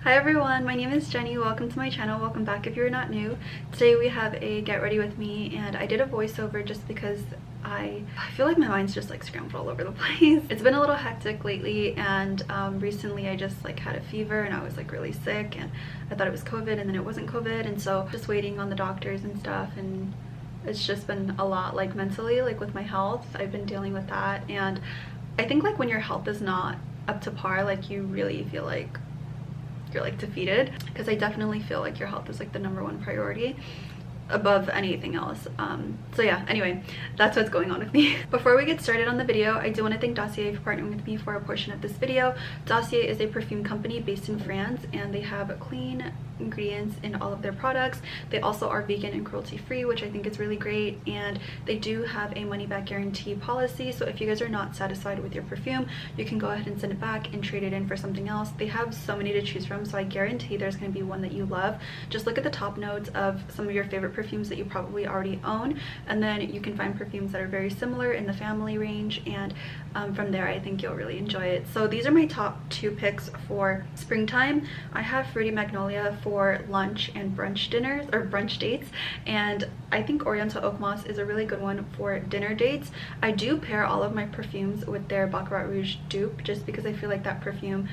Hi everyone, my name is Jenny. Welcome to my channel. Welcome back if you're not new. Today we have a get ready with me, and I did a voiceover just because I feel like my mind's just like scrambled all over the place. It's been a little hectic lately, and recently I just like had a fever and I was like really sick, and I thought it was COVID and then it wasn't COVID, and so just waiting on the doctors and stuff, and it's just been a lot like mentally, like with my health. I've been dealing with that, and I think like when your health is not up to par, like you really feel like you're like defeated, because I definitely feel like your health is like the #1 priority above anything else. So yeah, anyway, that's what's going on with me. Before we get started on the video, I do want to thank Dossier for partnering with me for a portion of this video. Dossier is a perfume company based in France, and they have clean ingredients in all of their products. They also are vegan and cruelty free, which I think is really great, and they do have a money back guarantee policy, so if you guys are not satisfied with your perfume, you can go ahead and send it back and trade it in for something else. They have so many to choose from, so I guarantee there's going to be one that you love. Just look at the top notes of some of your favorite perfumes that you probably already own, and then you can find perfumes that are very similar in the family range, and from there I think you'll really enjoy it. So these are my top 2 picks for springtime. I have Fruity Magnolia for lunch and brunch dinners, or brunch dates, and I think Oriental Oak Moss is a really good one for dinner dates. I do pair all of my perfumes with their Baccarat Rouge dupe, just because I feel like that perfume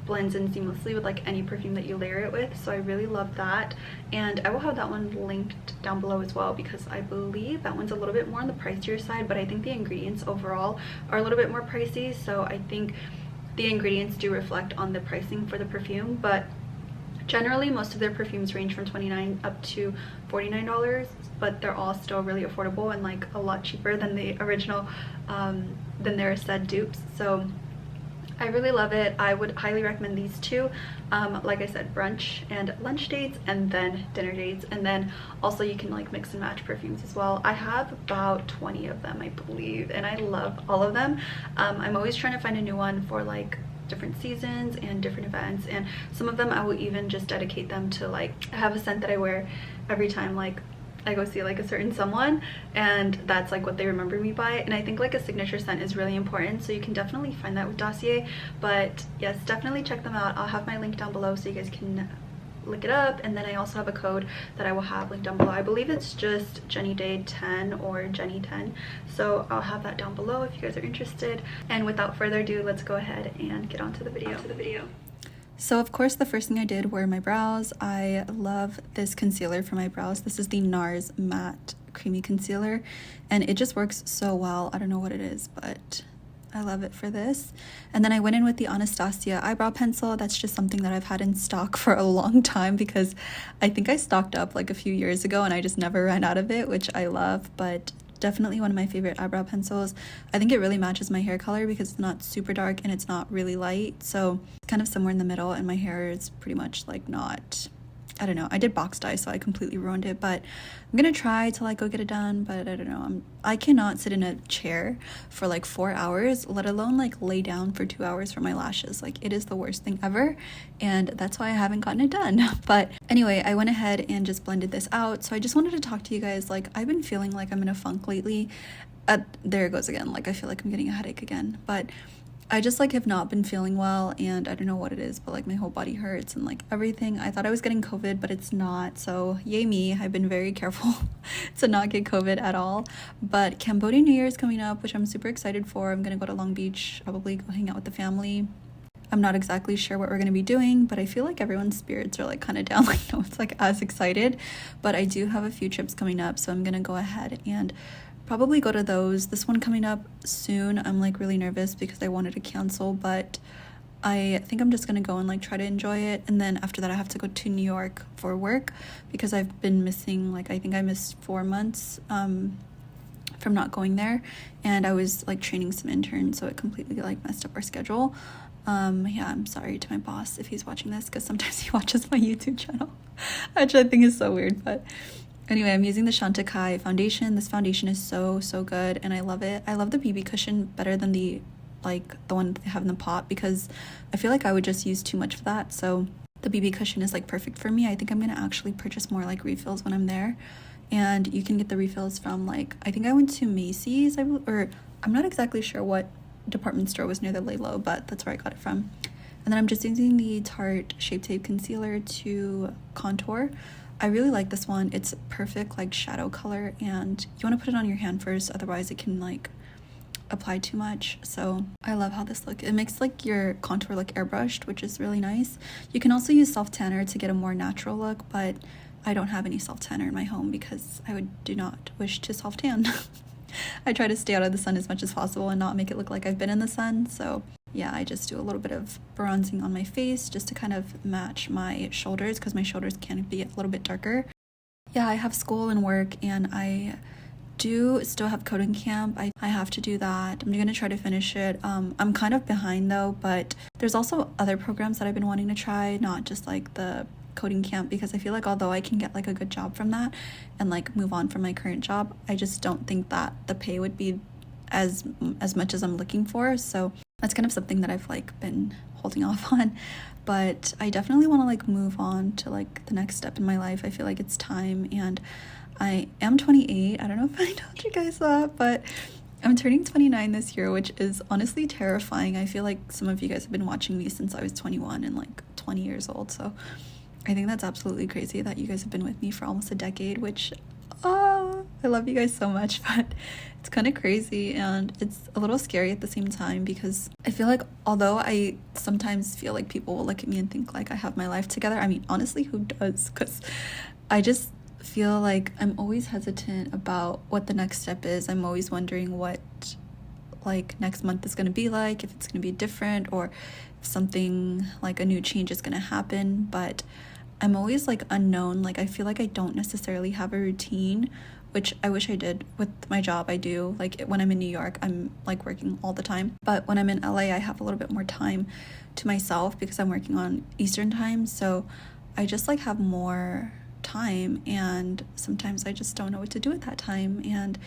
blends in seamlessly with like any perfume that you layer it with, so I really love that, and I will have that one linked down below as well, because I believe that one's a little bit more on the pricier side, but I think the ingredients overall are a little bit more pricey, so I think the ingredients do reflect on the pricing for the perfume. But generally most of their perfumes range from $29 up to $49, but they're all still really affordable and like a lot cheaper than the original than their said dupes, so I really love it. I would highly recommend these 2. Like I said, brunch and lunch dates, and then dinner dates, and then also you can like mix and match perfumes as well. I have about 20 of them, I believe, and I love all of them. I'm always trying to find a new one for like different seasons and different events, and some of them I will even just dedicate them to, like, I have a scent that I wear every time like I go see like a certain someone, and that's like what they remember me by, and I think like a signature scent is really important, so you can definitely find that with Dossier. But yes, definitely check them out. I'll have my link down below so you guys can look it up, and then I also have a code that I will have linked down below. I believe it's just GRWM 10 or Jenny 10, so I'll have that down below if you guys are interested. And without further ado, let's go ahead and get on to the video. So of course the first thing I did were my brows. I love this concealer for my brows. This is the NARS Matte Creamy Concealer, and it just works so well. I don't know what it is, but I love it for this. And then I went in with the Anastasia eyebrow pencil. That's just something that I've had in stock for a long time, because I think I stocked up like a few years ago and I just never ran out of it, which I love. But definitely one of my favorite eyebrow pencils. I think it really matches my hair color because it's not super dark and it's not really light, so it's kind of somewhere in the middle, and my hair is pretty much like not, I don't know, I did box dye so I completely ruined it, but I'm gonna try to like go get it done. But I don't know, I cannot sit in a chair for like 4 hours, let alone like lay down for 2 hours for my lashes. Like, it is the worst thing ever, and that's why I haven't gotten it done. But anyway, I went ahead and just blended this out. So I just wanted to talk to you guys. Like, I've been feeling like I'm in a funk lately. There it goes again, like I feel like I'm getting a headache again, but I just like have not been feeling well, and I don't know what it is, but like my whole body hurts and like everything. I thought I was getting COVID, but it's not, so yay me. I've been very careful to not get COVID at all. But Cambodia New Year is coming up, which I'm super excited for. I'm gonna go to Long Beach, probably go hang out with the family. I'm not exactly sure what we're going to be doing, but I feel like everyone's spirits are like kind of down, like no one's like as excited. But I do have a few trips coming up, so I'm gonna go ahead and probably go to those. This one coming up soon, I'm like really nervous because I wanted to cancel, but I think I'm just gonna go and like try to enjoy it. And then after that I have to go to New York for work, because I've been missing, like I think I missed 4 months from not going there, and I was like training some interns, so it completely like messed up our schedule. Yeah, I'm sorry to my boss if he's watching this, because sometimes he watches my YouTube channel, which I think is so weird. But anyway, I'm using the Chantecaille foundation. This foundation is so good, and I love it. I love the BB cushion better than the one that they have in the pot, because I feel like I would just use too much of that. So the BB cushion is like perfect for me. I think I'm gonna actually purchase more like refills when I'm there, and you can get the refills from like, I think I went to Macy's, or I'm not exactly sure what department store was near the Lay Low, but that's where I got it from. And then I'm just using the Tarte Shape Tape Concealer to contour. I really like this one. It's perfect like shadow color, and you want to put it on your hand first, otherwise it can like apply too much. So I love how this look. It makes like your contour like airbrushed, which is really nice. You can also use self tanner to get a more natural look, but I don't have any self tanner in my home because do not wish to self tan. I try to stay out of the sun as much as possible and not make it look like I've been in the sun. So yeah, I just do a little bit of bronzing on my face just to kind of match my shoulders, because my shoulders can be a little bit darker. Yeah, I have school and work, and I do still have coding camp. I have to do that. I'm gonna try to finish it. I'm kind of behind though, but there's also other programs that I've been wanting to try, not just like the coding camp, because I feel like although I can get like a good job from that and like move on from my current job, I just don't think that the pay would be as much as I'm looking for. So that's kind of something that I've like been holding off on, but I definitely want to like move on to like the next step in my life. I feel like it's time, and I am 28. I don't know if I told you guys that, but I'm turning 29 this year, which is honestly terrifying. I feel like some of you guys have been watching me since I was 21 and like 20 years old, so I think that's absolutely crazy that you guys have been with me for almost a decade, which I love you guys so much, but it's kind of crazy and it's a little scary at the same time, because I feel like although I sometimes feel like people will look at me and think like I have my life together, I mean, honestly, who does? Because I just feel like I'm always hesitant about what the next step is. I'm always wondering what like next month is going to be like, if it's going to be different, or if something like a new change is going to happen. But I'm always like unknown. Like I feel like I don't necessarily have a routine, which I wish I did with my job. I do. Like when I'm in New York, I'm like working all the time, but when I'm in LA, I have a little bit more time to myself because I'm working on Eastern time. So I just like have more time, and sometimes I just don't know what to do at that time. And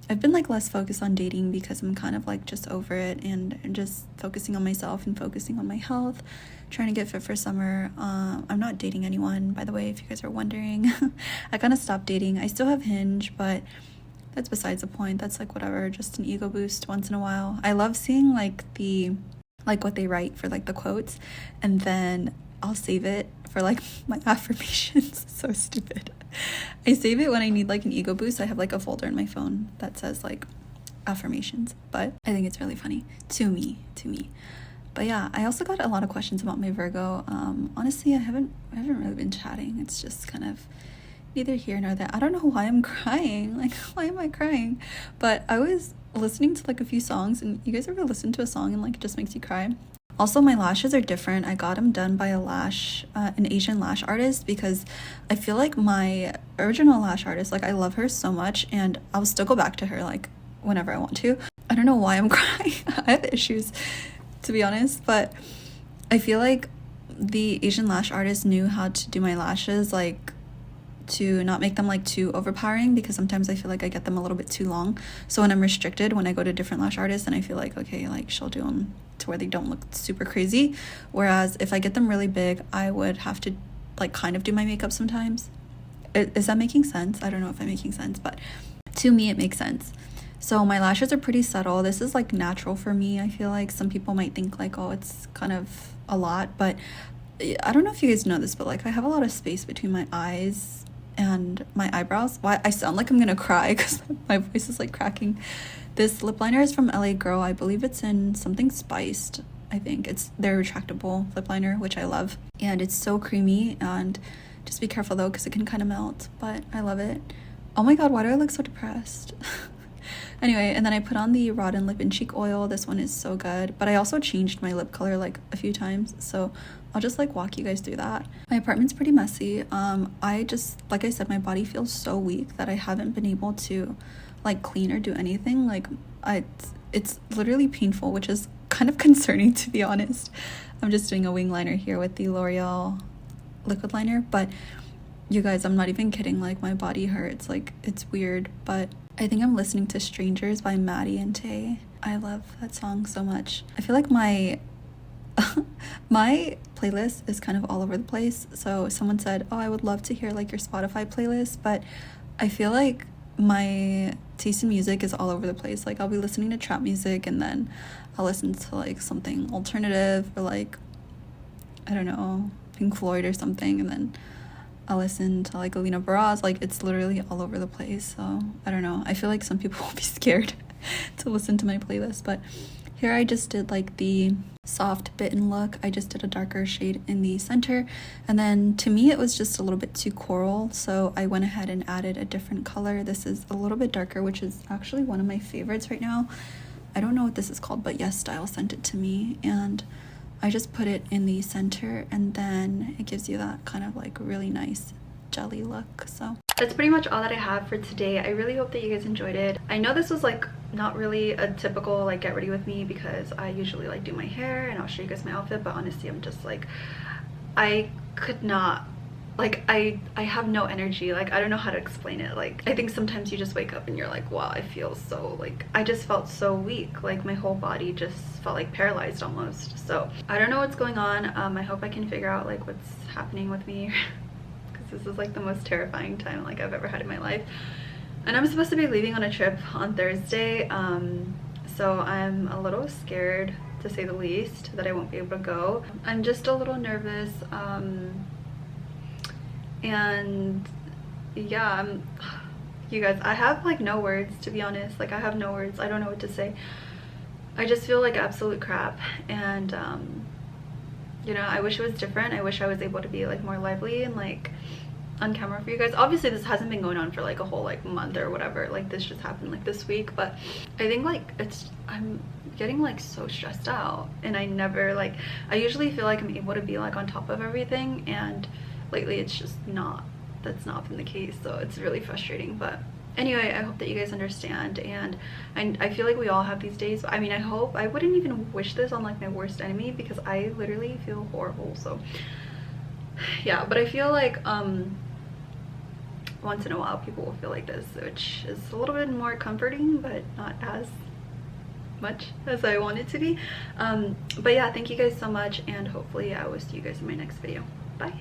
I've been like less focused on dating because I'm kind of like just over it and just focusing on myself and focusing on my health, trying to get fit for summer. I'm not dating anyone, by the way, if you guys are wondering. I kind of stopped dating. I still have Hinge, but that's besides the point. That's like whatever, just an ego boost once in a while. I love seeing like what they write for like the quotes, and then I'll save it for like my affirmations. So stupid. I save it when I need like an ego boost. I have like a folder in my phone that says like affirmations, but I think it's really funny to me. But yeah, I also got a lot of questions about my Virgo. Honestly, I haven't really been chatting. It's just kind of neither here nor there. I don't know why I'm crying. Like, why am I crying? But I was listening to like a few songs, and you guys ever listen to a song and like it just makes you cry? Also, my lashes are different. I got them done by an Asian lash artist, because I feel like my original lash artist, like I love her so much, and I'll still go back to her like whenever I want to. I don't know why I'm crying. I have issues, to be honest, but I feel like the Asian lash artist knew how to do my lashes, like to not make them like too overpowering, because sometimes I feel like I get them a little bit too long. So when I'm restricted, when I go to different lash artists, and I feel like, okay, like she'll do them to where they don't look super crazy, whereas if I get them really big, I would have to like kind of do my makeup sometimes. Is that making sense? I don't know if I'm making sense, but to me it makes sense. So my lashes are pretty subtle. This is like natural for me. I feel like some people might think like, oh, it's kind of a lot, but I don't know if you guys know this, but like I have a lot of space between my eyes and my eyebrows. Why I sound like I'm gonna cry because my voice is like cracking. This lip liner is from LA Girl. I believe it's in something spiced. I think it's their retractable lip liner, which I love, and it's so creamy. And just be careful though, because it can kind of melt, but I love it. Oh my god, why do I look so depressed? Anyway, and then I put on the Rodden Lip and Cheek Oil. This one is so good, but I also changed my lip color like a few times, so I'll just like walk you guys through that. My apartment's pretty messy. I just, like I said, my body feels so weak that I haven't been able to like clean or do anything. Like it's literally painful, which is kind of concerning, to be honest. I'm just doing a wing liner here with the L'Oreal liquid liner, but you guys, I'm not even kidding, like my body hurts. Like it's weird, but I think I'm listening to Strangers by Maddie and Tay. I love that song so much. I feel like my my playlist is kind of all over the place. So someone said, oh, I would love to hear like your Spotify playlist, but I feel like my taste in music is all over the place. Like I'll be listening to trap music, and then I'll listen to like something alternative, or like I don't know, Pink Floyd or something, and then I'll listen to like Alina Baraz. Like, it's literally all over the place. So I don't know, I feel like some people will be scared to listen to my playlist. But here I just did like the soft bitten look. I just did a darker shade in the center, and then to me it was just a little bit too coral, so I went ahead and added a different color. This is a little bit darker, which is actually one of my favorites right now. I don't know what this is called, but Yes Style sent it to me, and I just put it in the center, and then it gives you that kind of like really nice jelly look. So that's pretty much all that I have for today. I really hope that you guys enjoyed it. I know this was like not really a typical like get ready with me, because I usually like do my hair and I'll show you guys my outfit, but honestly I'm just like, I could not, like I have no energy. Like, I don't know how to explain it. Like, I think sometimes you just wake up and you're like, wow, I feel so like, I just felt so weak. Like, my whole body just felt like paralyzed almost. So I don't know what's going on. I hope I can figure out like what's happening with me, because this is like the most terrifying time like I've ever had in my life. And I'm supposed to be leaving on a trip on Thursday, so I'm a little scared, to say the least, that I won't be able to go. I'm just a little nervous, and yeah, you guys, I have like no words, to be honest. Like, I have no words. I don't know what to say. I just feel like absolute crap, and you know, I wish it was different. I wish I was able to be like more lively and like on camera for you guys. Obviously this hasn't been going on for like a whole like month or whatever. Like, this just happened like this week, but I think like I'm getting like so stressed out, and I never like, I usually feel like I'm able to be like on top of everything, and lately it's just not, that's not been the case. So it's really frustrating. But anyway, I hope that you guys understand, and I feel like we all have these days. I mean, I hope, I wouldn't even wish this on like my worst enemy, because I literally feel horrible. So yeah, but I feel like once in a while people will feel like this, which is a little bit more comforting, but not as much as I want it to be. But yeah, thank you guys so much, and hopefully I will see you guys in my next video. Bye.